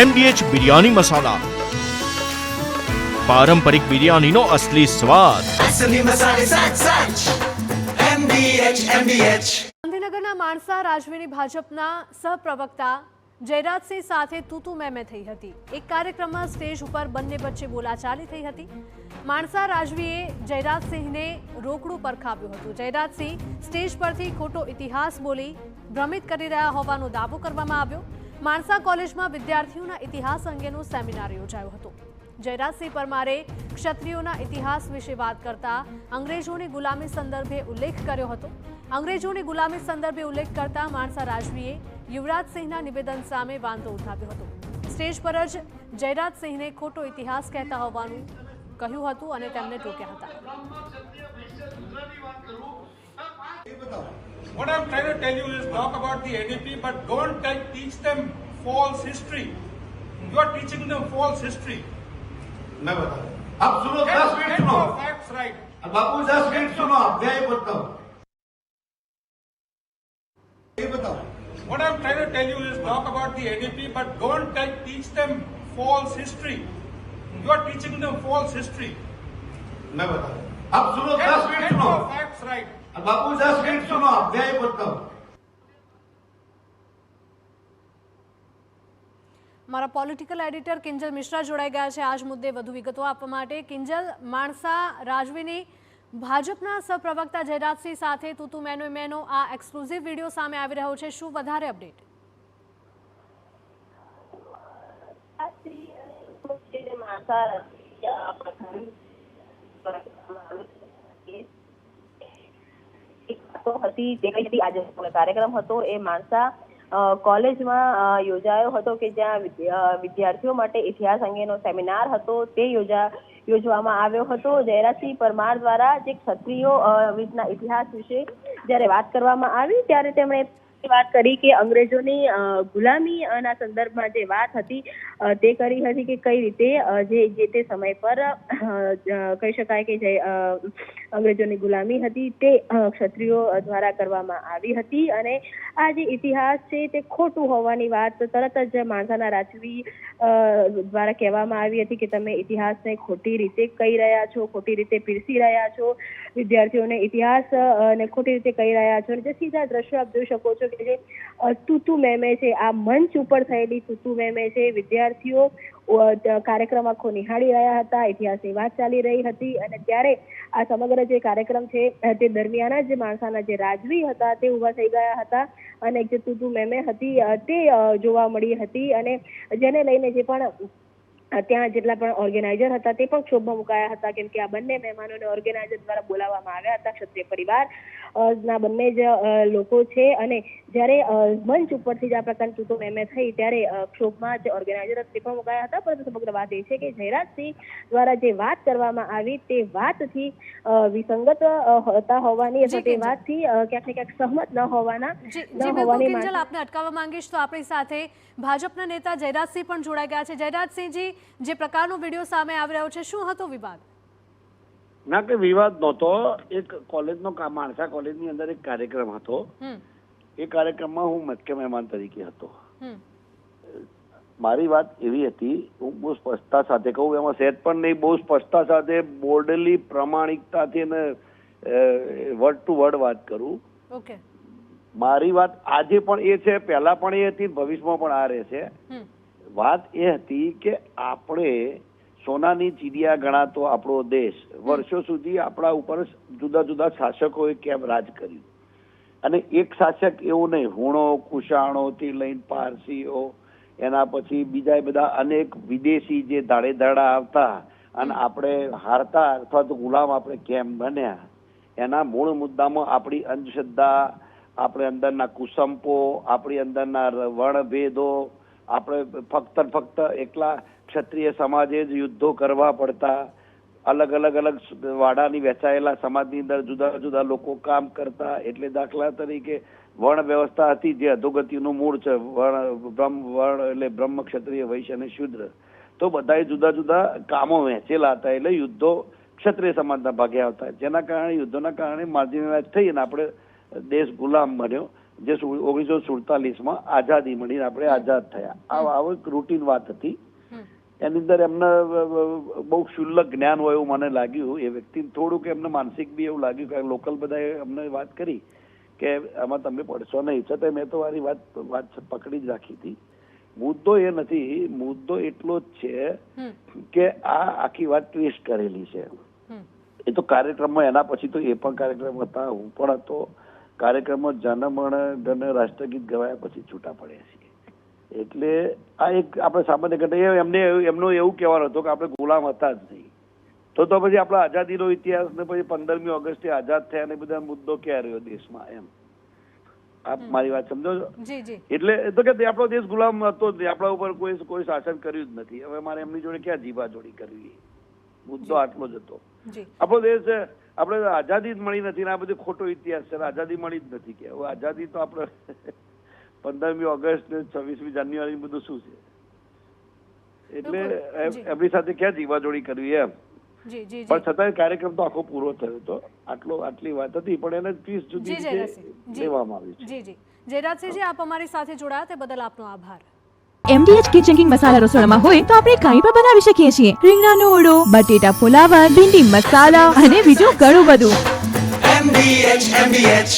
MDH biryani મસાલા, પારંપરિક બિરયાનીનો અસલી સ્વાદ. असली मसाले साच साच MDH ગાંધીનગરના માણસા રાજવીની ભાજપના સહપ્રવક્તા જયરાજસિંહ સાથે તૂતુ મેમે થઈ હતી. એક કાર્યક્રમમાં સ્ટેજ ઉપર બંને વચ્ચે બોલાચાલી થઈ હતી. માણસા રાજવીએ જયરાજસિંહને રોકડું પરખાવ્યું હતું. જયરાજસિંહ સ્ટેજ પરથી ખોટો ઇતિહાસ બોલી ભ્રમિત કરી રહ્યા હોવાનો દાવો કરવામાં આવ્યો. માણસા કોલેજમાં વિદ્યાર્થીઓના ઇતિહાસ અંગેનો સેમિનાર યોજાયો હતો. જયરાજસિંહ પરમારે ક્ષત્રિયોના ઇતિહાસ વિશે વાત કરતા અંગ્રેજોની ગુલામી સંદર્ભે ઉલ્લેખ કર્યો હતો. અંગ્રેજોની ગુલામી સંદર્ભે ઉલ્લેખ કરતા માણસા રાજવીએ યુવરાજસિંહના નિવેદન સામે વાંધો ઉઠાવ્યો હતો. સ્ટેજ પર જ જયરાજસિંહને ખોટો ઇતિહાસ કહેતા હોવાનું કહ્યું હતું અને તેમને ટોક્યા હતા. What I'm trying to tell you is talk about the NEP, but don't teach them false history. You are teaching them false history. मैं बता रहा हूं। अब सुनो, 10 मिनट Get सुनो। your facts right. Babu 10 minute सुनो, आप यही बताओ। ये बताओ। What I'm trying to tell you is talk about the NEP, but don't teach them false history. You are teaching them false history. मैं बता रहा हूं। अब सुनो, 10 मिनट Get सुनो। your facts right. Babu 10 minute सुनो, आप यही बताओ। મારા પોલિટિકલ એડિટર કિંજલ મિશ્રા જોડાઈ ગયા છે આજ મુદ્દે વધુ વિગતો આપવા માટે. કિંજલ, માણસા રાજવીની ભાજપના સહપ્રવક્તા જયરાજસિંહ સાથે તૂતુ મેનો આ એક્સક્લુઝિવ વિડીયો સામે આવી રહ્યો છે. શું વધારે અપડેટ? કાર્યક્રમ હતો એ માણસા કોલેજમાં યોજાયો હતો કે જ્યાં વિદ્યાર્થીઓ માટે ઇતિહાસ અંગેનો સેમિનાર હતો તે યોજવામાં આવ્યો હતો. જયરાજસિંહ પરમાર દ્વારા જે ક્ષત્રિયો વિશેના ઇતિહાસ વિશે જ્યારે વાત કરવામાં આવી ત્યારે તેમણે વાત કરી કે અંગ્રેજોની ગુલામીના સંદર્ભમાં જે વાત હતી તે કરી હતી કે કઈ રીતે જે તે સમય પર કહી શકાય કે જે અંગ્રેજોની ગુલામી હતી તે ક્ષત્રિયો દ્વારા કરવામાં આવી હતી અને આ જે ઇતિહાસ છે તે ખોટું હોવાની વાત તરત જ માણસાના રાજવી દ્વારા કહેવામાં આવી હતી કે તમે ઇતિહાસને ખોટી રીતે કહી રહ્યા છો, ખોટી રીતે પીરસી રહ્યા છો, વિદ્યાર્થીઓને ઇતિહાસ ને ખોટી રીતે કહી રહ્યા છો. જે સીધા દ્રશ્યો આપ જોઈ શકો છો કે જે તૂતુ મેમે છે, આ મંચ ઉપર થયેલી તૂતુ મેમે છે. વિદ્યાર્થીઓ કાર્યક્રમ આખો નિહાળી રહ્યા હતા, ઇતિહાસની વાત ચાલી રહી હતી અને ત્યારે આ સમગ્ર જે કાર્યક્રમ છે તે દરમિયાન જ માણસાના જે રાજવી હતા તે ઊભા થઈ ગયા હતા અને જે તૂતુ મેમે હતી તે જોવા મળી હતી અને જેને લઈને જે પણ ત્યાં જેટલા પણ ઓર્ગેનાઇઝર હતા તે પણ ક્ષોભમાં મુકાયા હતા કેમ કે આ બંને મહેમાનોને ઓર્ગેનાઇઝર દ્વારા બોલાવવામાં આવ્યા હતા. ક્ષત્રિય પરિવાર ના બંને જ લોકો છે અને જ્યારે મંચ ઉપરથી જ આ પ્રકારની તૂતુ મેમે થઈ ત્યારે ક્ષોભમાં જે ઓર્ગેનાઇઝર હતા તે પણ મુકાયા હતા. પરંતુ સમગ્ર વાત એ છે કે જયરાજસિંહ દ્વારા જે વાત કરવામાં આવી તે વાતથી વિસંગત હતા હોવાની અથવા તે વાતથી ક્યાંક ને ક્યાંક સહમત ન હોવાના કિંજલ, આપને અટકાવવા માંગીશ તો આપણી સાથે ભાજપના નેતા જયરાજસિંહ પણ જોડાઈ ગયા છે. જયરાજસિંહજી, જે પ્રકારનો વિડીયો સામે આવી રહ્યો છે, શું હતો વિવાદ? ના, કે વિવાદ નહોતો. એક કોલેજનો માણસા કોલેજની અંદર એક કાર્યક્રમ હતો. એ કાર્યક્રમમાં હું મુખ્ય મહેમાન તરીકે હતો. મારી વાત એવી હતી, હું બહુ સ્પષ્ટતા સાથે કહું, એમાં સેટ પણ નહીં, બહુ સ્પષ્ટતા સાથે બોર્ડલી પ્રામાણિકતાથી અને વર્ડ ટુ વર્ડ વાત કરું. ઓકે. મારી વાત આજે પણ એ છે, પહેલા પણ એ હતી, ભવિષ્યમાં પણ આ રહેશે. વાત એ હતી કે આપણે સોનાની ચીડિયા ગણાતો આપણો દેશ વર્ષો સુધી આપણા ઉપર જુદા જુદા શાસકોએ કેમ રાજ કર્યું અને એક શાસક એવું નહીં, હુણો કુશાણો થી લઈને પારસીઓ, એના પછી બીજા બધા અનેક વિદેશી જે ધાડે ધાડા આવતા અને આપણે હારતા અથવા તો ગુલામ આપણે કેમ બન્યા, એના મૂળ મુદ્દામાં આપણી અંધશ્રદ્ધા, આપણે અંદરના કુસંપો, આપણી અંદરના વર્ણભેદો, આપણે ફક્ત એકલા ક્ષત્રિય સમાજે જ યુદ્ધો કરવા પડતા, અલગ અલગ વાડાની વહેંચાયેલા સમાજની અંદર જુદા જુદા લોકો કામ કરતા. એટલે દાખલા તરીકે વર્ણ વ્યવસ્થા હતી જે અધોગતિનું મૂળ છે, વર્ણ એટલે બ્રહ્મ, ક્ષત્રિય, વૈશ્ય અને શૂદ્ર. તો બધાએ જુદા જુદા કામો વહેંચેલા હતા એટલે યુદ્ધો ક્ષત્રિય સમાજના ભાગે આવતા, જેના કારણે યુદ્ધોના કારણે માર્જિનલાઇઝ થઈ અને આપણે દેશ ગુલામ બન્યો. જે 1947માં આઝાદી મળીને આપણે આઝાદ થયા. આ એક રૂટીન વાત હતી. એની અંદર એમને બહુ ક્ષુલ્લક જ્ઞાન હોય એવું મને લાગ્યું. એ વ્યક્તિને થોડુંક એમને માનસિક બી એવું લાગ્યું કે લોકલ બધાએ અમને વાત કરી કે આમાં તમે પડશો નહીં. છતાં મેં તો મારી વાત પકડી જ રાખી હતી. મુદ્દો એ નથી, મુદ્દો એટલો જ છે કે આ આખી વાત ટ્વિસ્ટ કરેલી છે. એ તો કાર્યક્રમમાં એના પછી તો એ પણ કાર્યક્રમ હતા, હું પણ હતો. કાર્યક્રમમાં જનમણ ગણ રાષ્ટ્રગીત ગવાયા પછી છૂટા પડ્યા છીએ. એટલે આ એક આપણે સામાન્ય ઘટના. એમનો એવું કહેવાનું હતું કે આપણે ગુલામ હતા જ નહીં. તો પછી આપણા આઝાદીનો ઇતિહાસ ને પછી 15મી ઓગસ્ટે આઝાદ થયા ને બધા મુદ્દો ક્યાં રહ્યો દેશમાં? એમ આપ મારી વાત સમજો છો? એટલે તો કે આપણો દેશ ગુલામ હતો જ નહીં, આપણા ઉપર કોઈ શાસન કર્યું જ નથી. હવે મારે એમની જોડે ક્યાં જીવાજોડી કરવી? મુદ્દો આટલો જ હતો. આપણો દેશ આપણે આઝાદી જ મળી નથી ને આ બધું ખોટો ઇતિહાસ છે. આઝાદી મળી જ નથી કે હવે આઝાદી તો આપણે 15મી ઓગસ્ટ 26મી જાન્યુઆરી બધું શું છે? એટલે એમની સાથે ક્યાં જીવાજોડી કરવી એમ. પણ છતાં કાર્યક્રમ તો આખો પૂરો થયો હતો. આટલી વાત હતી પણ એને 30 સુધી લેવામાં આવી છે. જી જયરાજસિંહજી, આપ અમારી સાથે જોડાયા તે બદલ આપનો આભાર. MDH કિચન કિંગ મસાલા રસોડામાં હોય તો આપણે કંઈ પણ બનાવી શકીએ છીએ. રીંગણાનો ઓળો, બટેટા ફુલાવર, ભીંડી મસાલા અને બીજું ઘણું બધું. MDH